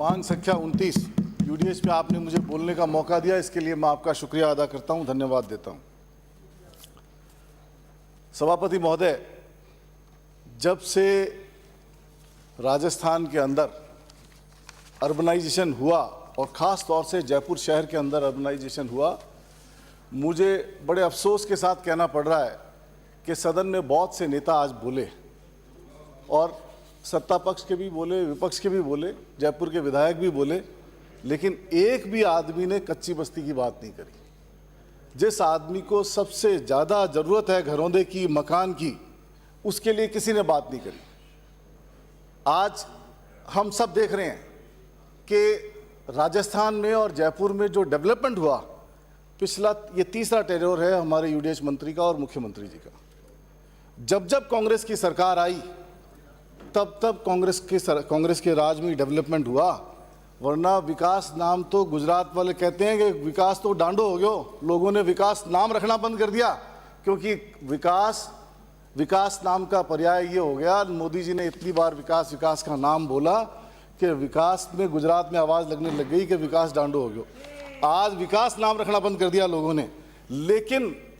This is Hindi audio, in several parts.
मांग संख्या 29 यूडीएच पे आपने मुझे बोलने का मौका दिया, इसके लिए मैं आपका शुक्रिया अदा करता हूं, धन्यवाद देता हूं। सभापति महोदय, जब से राजस्थान के अंदर अर्बनाइजेशन हुआ और ख़ास तौर से जयपुर शहर के अंदर अर्बनाइजेशन हुआ, मुझे बड़े अफसोस के साथ कहना पड़ रहा है कि सदन में बहुत से नेता आज बोले और सत्ता पक्ष के भी बोले, विपक्ष के भी बोले, जयपुर के विधायक भी बोले, लेकिन एक भी आदमी ने कच्ची बस्ती की बात नहीं करी। जिस आदमी को सबसे ज़्यादा ज़रूरत है घरौंदे की, मकान की, उसके लिए किसी ने बात नहीं करी। आज हम सब देख रहे हैं कि राजस्थान में और जयपुर में जो डेवलपमेंट हुआ, पिछला ये तीसरा टेन्योर है हमारे यूडीएच मंत्री का और मुख्यमंत्री जी का। जब जब कांग्रेस की सरकार आई तब तब कांग्रेस के राज में डेवलपमेंट हुआ, वरना विकास नाम तो गुजरात वाले कहते हैं कि विकास तो डांडो हो गयो। लोगों ने विकास नाम रखना बंद कर दिया, क्योंकि विकास नाम का पर्याय ये हो गया। मोदी जी ने इतनी बार विकास का नाम बोला कि विकास में गुजरात में आवाज़ लगने लग गई कि विकास डांडो हो गयो। आज विकास नाम रखना बंद कर दिया लोगों ने।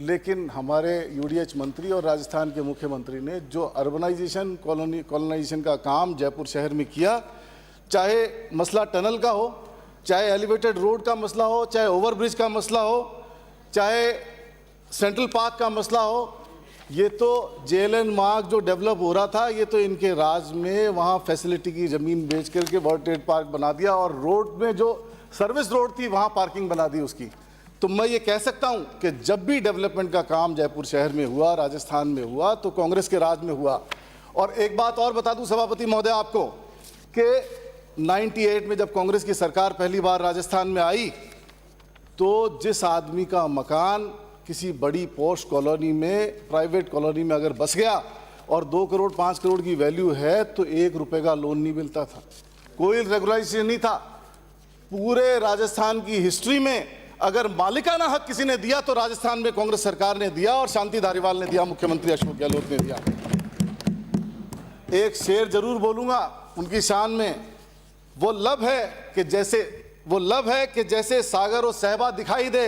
लेकिन हमारे यूडीएच मंत्री और राजस्थान के मुख्यमंत्री ने जो अर्बनाइजेशन, कॉलोनाइजेशन का काम जयपुर शहर में किया, चाहे मसला टनल का हो, चाहे एलिवेटेड रोड का मसला हो, चाहे ओवरब्रिज का मसला हो, चाहे सेंट्रल पार्क का मसला हो, ये तो जेएलएन मार्ग जो डेवलप हो रहा था, ये तो इनके राज में वहाँ फैसिलिटी की ज़मीन बेच करके वर्ल्ड ट्रेड पार्क बना दिया और रोड में जो सर्विस रोड थी वहाँ पार्किंग बना दी उसकी। तो मैं ये कह सकता हूँ कि जब भी डेवलपमेंट का काम जयपुर शहर में हुआ, राजस्थान में हुआ, तो कांग्रेस के राज में हुआ। और एक बात और बता दूं सभापति महोदय आपको कि 98 में जब कांग्रेस की सरकार पहली बार राजस्थान में आई, तो जिस आदमी का मकान किसी बड़ी पॉश कॉलोनी में, प्राइवेट कॉलोनी में अगर बस गया और 2 करोड़ 5 करोड़ की वैल्यू है, तो 1 रुपये का लोन नहीं मिलता था, कोई रेगुलाइजेशन नहीं था। पूरे राजस्थान की हिस्ट्री में अगर मालिकाना हक किसी ने दिया तो राजस्थान में कांग्रेस सरकार ने दिया और शांति धारीवाल ने दिया, मुख्यमंत्री अशोक गहलोत ने दिया। एक शेर जरूर बोलूंगा उनकी शान में, वो लब है कि जैसे सागर और सहबा दिखाई दे,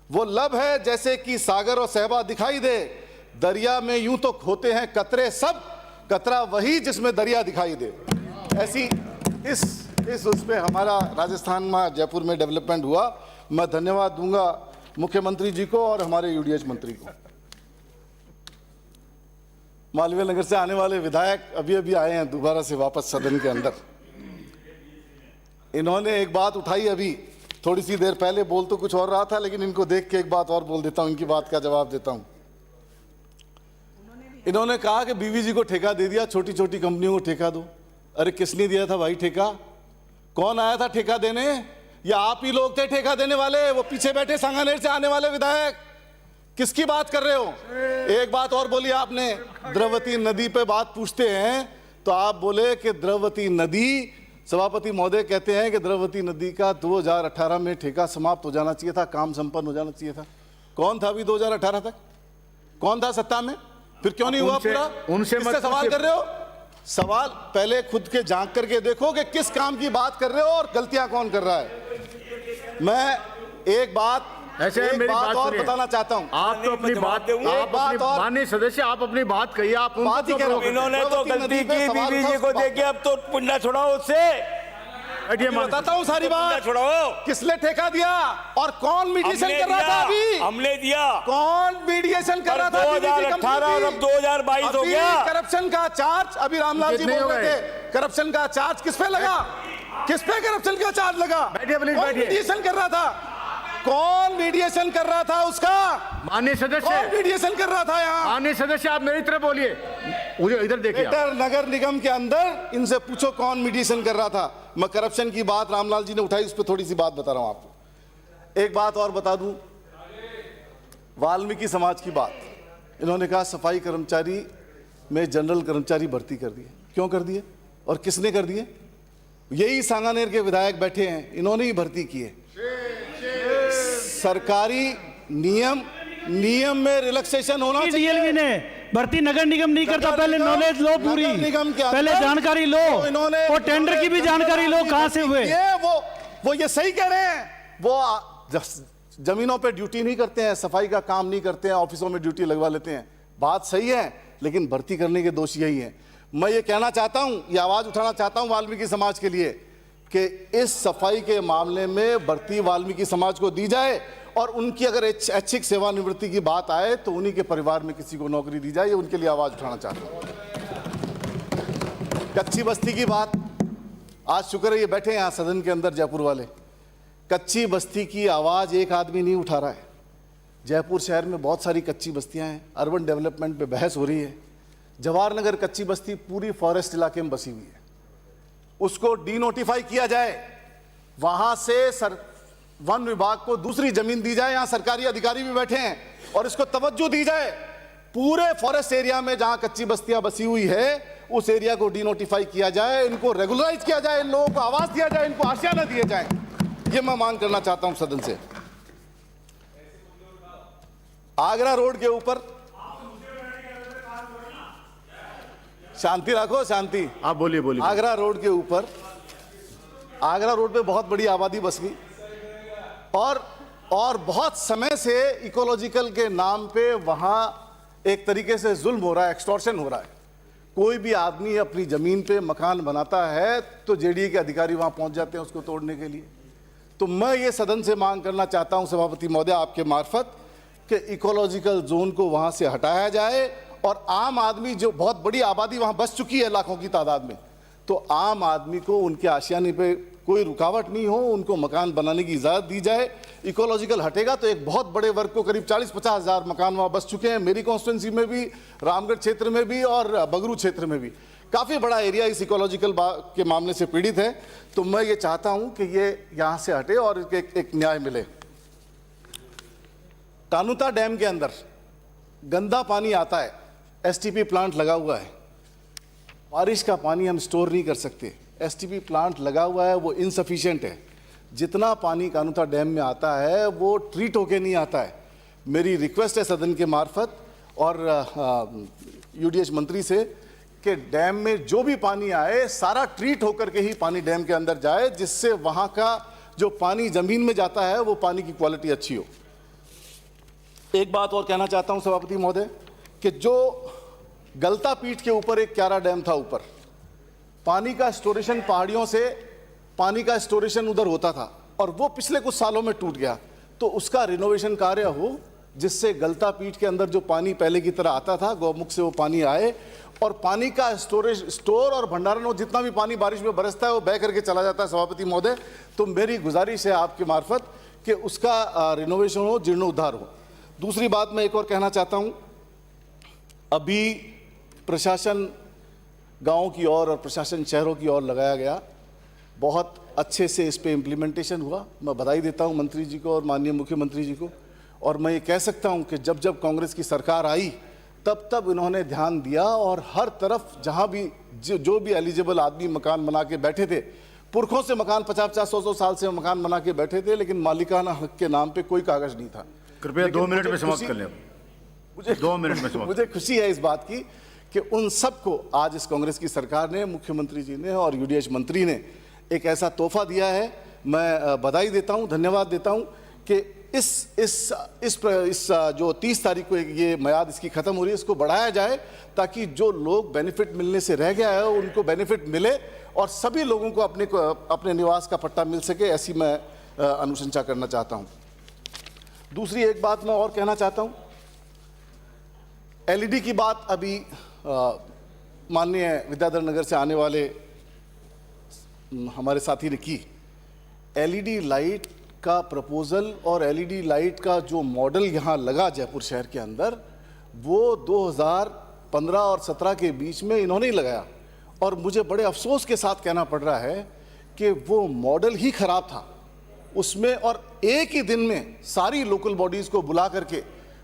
वो लब है जैसे कि सागर और सहबा दिखाई दे, दरिया में यूं तो खोते हैं कतरे सब, कतरा वही जिसमें दरिया दिखाई दे। ऐसी इस उस पे हमारा राजस्थान में, जयपुर में डेवलपमेंट हुआ। मैं धन्यवाद दूंगा मुख्यमंत्री जी को और हमारे यूडीएच मंत्री को। मालवीय नगर से आने वाले विधायक अभी आए हैं दोबारा से वापस सदन के अंदर। इन्होंने एक बात उठाई अभी थोड़ी सी देर पहले, बोल तो कुछ और रहा था, लेकिन इनको देख के एक बात और बोल देता हूं, इनकी बात का जवाब देता हूं। इन्होंने कहा कि बीवीजी को ठेका दे दिया, छोटी छोटी कंपनियों को ठेका दो। अरे किसने दिया था भाई ठेका? कौन आया था ठेका देने? या आप ही लोग थे ठेका देने वाले? वो पीछे बैठे सांगानेर से आने वाले विधायक, किसकी बात कर रहे हो? एक बात और बोली आपने, द्रवती नदी पे बात पूछते हैं तो आप बोले कि द्रवती नदी, सभापति महोदय कहते हैं कि द्रवती नदी का 2018 में ठेका समाप्त हो जाना चाहिए था, काम संपन्न हो जाना चाहिए था। कौन था अभी 2018 तक? कौन था सत्ता में? फिर क्यों नहीं हुआ पूरा? उनसे सवाल कर रहे हो? सवाल पहले खुद के झांक करके देखो कि किस काम की बात कर रहे हो और गलतियां कौन कर रहा है। मैं एक बात और बताना चाहता हूं। आप तो अपनी बात और माननीय सदस्य, आप अपनी बात कहिए। आप बात ही करो। इन्होंने तो गलती की बीवीजी को देके, अब तो पुण्य छुड़ाओ उससे। बताता हूँ सारी बात, छुड़ाओ। किसने ठेका दिया और कौन मीडिएशन कर रहा था? अभी हमने दिया। कौन मीडिएशन कर रहा था? 2018 और अब 2022 हो गया। करप्शन का चार्ज, अभी रामलाल जी बोल रहे थे, करप्शन का चार्ज किस पे लगा? किस पे करप्शन का चार्ज लगा? कौन मीडिएशन कर रहा था? कौन मीडिएशन कर रहा था उसका? माननीय सदस्य, कौन मीडिएशन कर रहा था यहाँ? माननीय सदस्य, आप मेरी तरफ बोलिए, मुझे इधर देखिए। नगर निगम के अंदर इनसे पूछो कौन मीडिएशन कर रहा था। मैं करप्शन की बात रामलाल जी ने उठाई, उस पर थोड़ी सी बात बता रहा हूं आपको। एक बात और बता दूं, वाल्मीकि समाज की बात। इन्होंने कहा सफाई कर्मचारी में जनरल कर्मचारी भर्ती कर दिए। क्यों कर दिए और किसने कर दिए? यही सांगानेर के विधायक बैठे हैं, इन्होंने ही भर्ती किए। सरकारी नियम में रिलैक्सेशन होना चाहिए। भर्ती नगर निगम नहीं करता, पहले नॉलेज लो पूरी, नगर निगम के अंदर पहले जानकारी लो, तो इन्होंने और टेंडर की भी जानकारी लो कहां से हुए। ये वो ये सही कह रहे हैं, वो जमीनों पे ड्यूटी नहीं करते हैं, सफाई का काम नहीं करते हैं, ऑफिसों में ड्यूटी लगवा लेते हैं, बात सही है, लेकिन भर्ती करने के दोषी यही हैं। मैं ये कहना चाहता हूं, ये आवाज उठाना चाहता हूं वाल्मीकि समाज के लिए कि इस सफाई के मामले में भर्ती वाल्मीकि समाज को दी जाए, और उनकी अगर ऐच्छिक सेवानिवृत्ति की बात आए तो उन्हीं के परिवार में किसी को नौकरी दी जाए, ये उनके लिए आवाज उठाना चाहता हूं। कच्ची बस्ती की बात, आज शुक्र है ये बैठे यहाँ सदन के अंदर जयपुर वाले, कच्ची बस्ती की आवाज एक आदमी नहीं उठा रहा है। जयपुर शहर में बहुत सारी कच्ची बस्तियां हैं, अर्बन डेवलपमेंट पे बहस हो रही है। जवाहर नगर कच्ची बस्ती पूरी फॉरेस्ट इलाके में बसी हुई है, उसको डीनोटिफाई किया जाए, वहां से वन विभाग को दूसरी जमीन दी जाए, यहां सरकारी अधिकारी भी बैठे हैं, और इसको तवज्जो दी जाए। पूरे फॉरेस्ट एरिया में जहां कच्ची बस्तियां बसी हुई है उस एरिया को डीनोटिफाई किया जाए, इनको रेगुलराइज किया जाए, इन लोगों को आवास दिया जाए, इनको आशियाना दिए जाए। ये मैं मांग करना चाहता हूं सदन से। आगरा रोड के ऊपर, शांति रखो, शांति, आप बोलिए बोलिए। आगरा रोड के ऊपर, आगरा रोड पे बहुत बड़ी आबादी बस गई, और बहुत समय से इकोलॉजिकल के नाम पे वहां एक तरीके से जुल्म हो रहा है, एक्सटॉर्शन हो रहा है। कोई भी आदमी अपनी जमीन पे मकान बनाता है तो जेडीए के अधिकारी वहां पहुंच जाते हैं उसको तोड़ने के लिए। तो मैं ये सदन से मांग करना चाहता हूं सभापति महोदय आपके मार्फत कि इकोलॉजिकल जोन को वहां से हटाया जाए, और आम आदमी, जो बहुत बड़ी आबादी वहां बस चुकी है लाखों की तादाद में, तो आम आदमी को उनके आशियाने पे कोई रुकावट नहीं हो, उनको मकान बनाने की इजाज़त दी जाए। इकोलॉजिकल हटेगा तो एक बहुत बड़े वर्ग को, करीब 40-50 हज़ार मकान वहाँ बस चुके हैं, मेरी कॉन्स्टिट्यूंसी में भी, रामगढ़ क्षेत्र में भी और बगरू क्षेत्र में भी काफ़ी बड़ा एरिया इस इकोलॉजिकल के मामले से पीड़ित है। तो मैं ये चाहता हूँ कि ये यहाँ से हटे और एक न्याय मिले। कानुता डैम के अंदर गंदा पानी आता है, एसटीपी प्लांट लगा हुआ है, बारिश का पानी हम स्टोर नहीं कर सकते, एसटीपी प्लांट लगा हुआ है, वो इनसफिशिएंट है। जितना पानी कानुता डैम में आता है वो ट्रीट होके नहीं आता है। मेरी रिक्वेस्ट है सदन के मार्फत और यूडीएच मंत्री से कि डैम में जो भी पानी आए सारा ट्रीट होकर के ही पानी डैम के अंदर जाए, जिससे वहाँ का जो पानी ज़मीन में जाता है वो पानी की क्वालिटी अच्छी हो। एक बात और कहना चाहता हूँ सभापति महोदय कि जो गलता पीठ के ऊपर एक क्यारा डैम था, ऊपर पानी का स्टोरेशन, पहाड़ियों से पानी का स्टोरेशन उधर होता था और वो पिछले कुछ सालों में टूट गया, तो उसका रिनोवेशन कार्य हो जिससे गलता पीठ के अंदर जो पानी पहले की तरह आता था गौमुख से वो पानी आए और पानी का स्टोर और भंडारण हो। जितना भी पानी बारिश में बरसता है वो बह करके चला जाता है सभापति महोदय। तो मेरी गुजारिश है आपके मार्फत कि उसका रिनोवेशन हो, जीर्णोद्धार हो। दूसरी बात मैं एक और कहना चाहता हूँ, अभी प्रशासन गाँव की ओर और प्रशासन शहरों की ओर लगाया गया, बहुत अच्छे से इस पे इम्प्लीमेंटेशन हुआ। मैं बधाई देता हूँ मंत्री जी को और माननीय मुख्यमंत्री जी को। और मैं ये कह सकता हूँ कि जब जब कांग्रेस की सरकार आई तब तब इन्होंने ध्यान दिया और हर तरफ जहाँ भी जो भी एलिजिबल आदमी मकान बना के बैठे थे, पुरखों से मकान 50-100 साल से मकान बना के बैठे थे, लेकिन मालिकाना हक के नाम पे कोई कागज नहीं था। कृपया 2 मिनट में समाप्त कर लें। मुझे 2 मिनट में मुझे खुशी है इस बात की कि उन सबको आज इस कांग्रेस की सरकार ने, मुख्यमंत्री जी ने और यूडीएच मंत्री ने एक ऐसा तोहफा दिया है। मैं बधाई देता हूं, धन्यवाद देता हूं कि इस जो 30 तारीख को ये मियाद इसकी ख़त्म हो रही है, इसको बढ़ाया जाए ताकि जो लोग बेनिफिट मिलने से रह गया है उनको बेनिफिट मिले और सभी लोगों को अपने निवास का पट्टा मिल सके, ऐसी मैं अनुशंसा करना चाहता हूं। दूसरी एक बात मैं और कहना चाहता हूं, एलईडी की बात अभी माननीय विद्याधर नगर से आने वाले हमारे साथी ने की। एलईडी लाइट का प्रपोजल और एलईडी लाइट का जो मॉडल यहाँ लगा जयपुर शहर के अंदर, वो 2015 और 17 के बीच में इन्होंने ही लगाया और मुझे बड़े अफसोस के साथ कहना पड़ रहा है कि वो मॉडल ही ख़राब था उसमें। और एक ही दिन में सारी लोकल बॉडीज़ को बुला करके,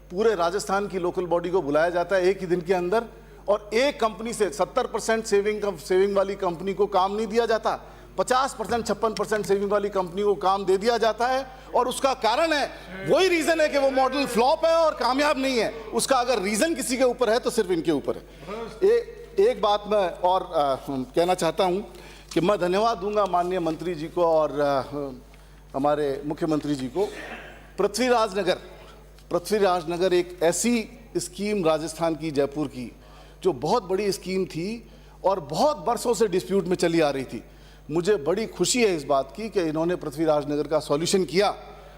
पूरे राजस्थान की लोकल बॉडी को बुलाया जाता है एक ही दिन के अंदर, और एक कंपनी से 70% सेविंग वाली कंपनी को काम नहीं दिया जाता। 50%, 56% सेविंग वाली कंपनी को काम दे दिया जाता है, और उसका कारण है, वही रीजन है कि वो मॉडल फ्लॉप है और कामयाब नहीं है। उसका अगर रीजन किसी के ऊपर है तो सिर्फ इनके ऊपर है। एक बात मैं और कहना चाहता हूं कि मैं धन्यवाद दूंगा माननीय मंत्री जी को और हमारे मुख्यमंत्री जी को। पृथ्वीराज नगर एक ऐसी स्कीम राजस्थान की, जयपुर की, जो बहुत बड़ी स्कीम थी और बहुत बरसों से डिस्प्यूट में चली आ रही थी। मुझे बड़ी खुशी है इस बात की कि इन्होंने पृथ्वीराज नगर का सॉल्यूशन किया,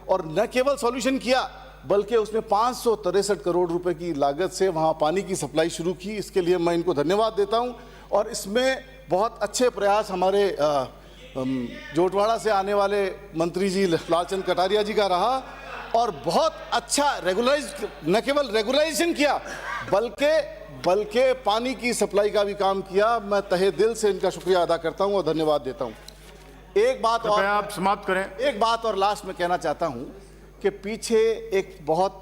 और न केवल सॉल्यूशन किया बल्कि उसमें 563 करोड़ रुपए की लागत से वहां पानी की सप्लाई शुरू की। इसके लिए मैं इनको धन्यवाद देता हूं। और इसमें बहुत अच्छे प्रयास हमारे जोटवाड़ा से आने वाले मंत्री जी लालचंद कटारिया जी का रहा, और बहुत अच्छा न केवल रेगुलाइजेशन किया बल्कि पानी की सप्लाई का भी काम किया। मैं तहे दिल से इनका शुक्रिया अदा करता हूं और धन्यवाद देता हूं। एक बात और आप समाप्त करें। एक बात और लास्ट में कहना चाहता हूं कि पीछे एक बहुत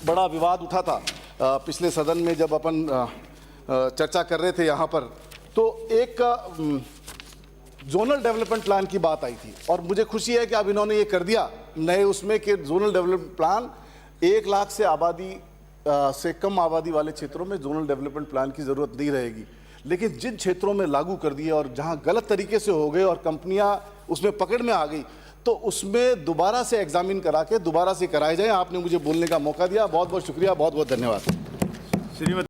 बड़ा विवाद उठा था पिछले सदन में, जब अपन चर्चा कर रहे थे यहाँ पर, तो एक जोनल डेवलपमेंट प्लान की बात आई थी, और मुझे खुशी है कि अब इन्होंने ये कर दिया नए उसमें कि जोनल डेवलपमेंट प्लान 1 लाख से कम आबादी वाले क्षेत्रों में जोनल डेवलपमेंट प्लान की ज़रूरत नहीं रहेगी। लेकिन जिन क्षेत्रों में लागू कर दिए और जहां गलत तरीके से हो गए और कंपनियां उसमें पकड़ में आ गई, तो उसमें दोबारा से एग्जामिन करा के दोबारा से कराए जाए। आपने मुझे बोलने का मौका दिया, बहुत बहुत शुक्रिया, बहुत बहुत धन्यवाद। श्रीमती